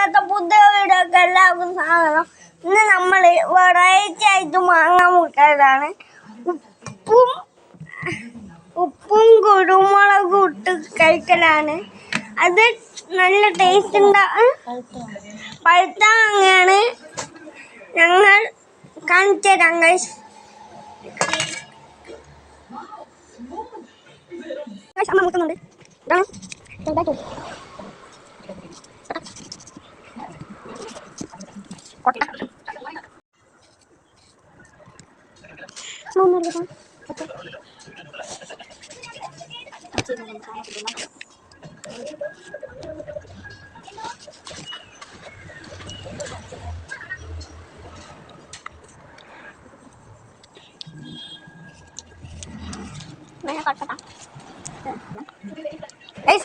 ഇന്നത്തെ പുതിയ വീടൊക്കെ എല്ലാവർക്കും സാധനം. ഇന്ന് നമ്മൾ വെറൈറ്റി ആയിട്ട് മാങ്ങ മുട്ടതാണ്. ഉപ്പും കുരുമുളകും ഇട്ട് കഴിക്കലാണ്. അത് നല്ല ടേസ്റ്റ് ഉണ്ടാകും. പഴുത്ത മാങ്ങയാണ്. ഞങ്ങൾ കാണിച്ചു തരാം ഗൈസ്. അമ്മ മുട്ടുന്നുണ്ട്. ഇതാണ്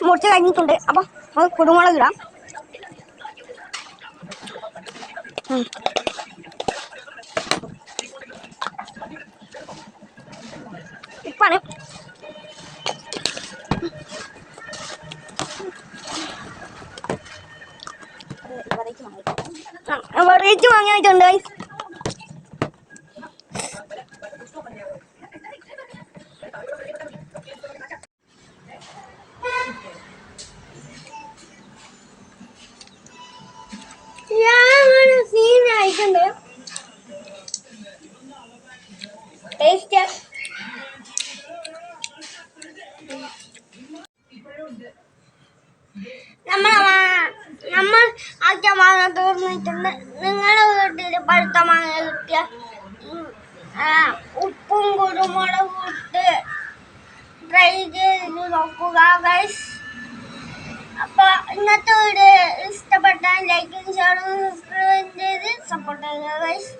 മുറിച്ച് കഴിഞ്ഞിട്ടുണ്ട്. അപ്പൊ നമുക്ക് കുരുമുളക് ഇടാം. ഉപ്പാണ്. വെറൈറ്റി വാങ്ങിയിട്ടുണ്ട്. സീനായിട്ടുണ്ട്. ടേസ്റ്റ് നമ്മൾ ആക്കിയ മാങ്ങ തീർന്നിട്ടുണ്ട്. നിങ്ങളുടെ വീട്ടിൽ പഴുത്ത മാങ്ങ കിട്ടിയ ഉപ്പും കുരുമുളകും ഇട്ട് ട്രൈ ചെയ്ത് നോക്കുക ഗൈസ്. അപ്പൊ ഇന്നത്തെ വീഡിയോ ഇഷ്ടപ്പെട്ടാൽ ലൈക്കും ഷെയറും സബ്സ്ക്രൈബ് ചെയ്ത് സപ്പോർട്ട് ചെയ്യുക ഗൈസ്.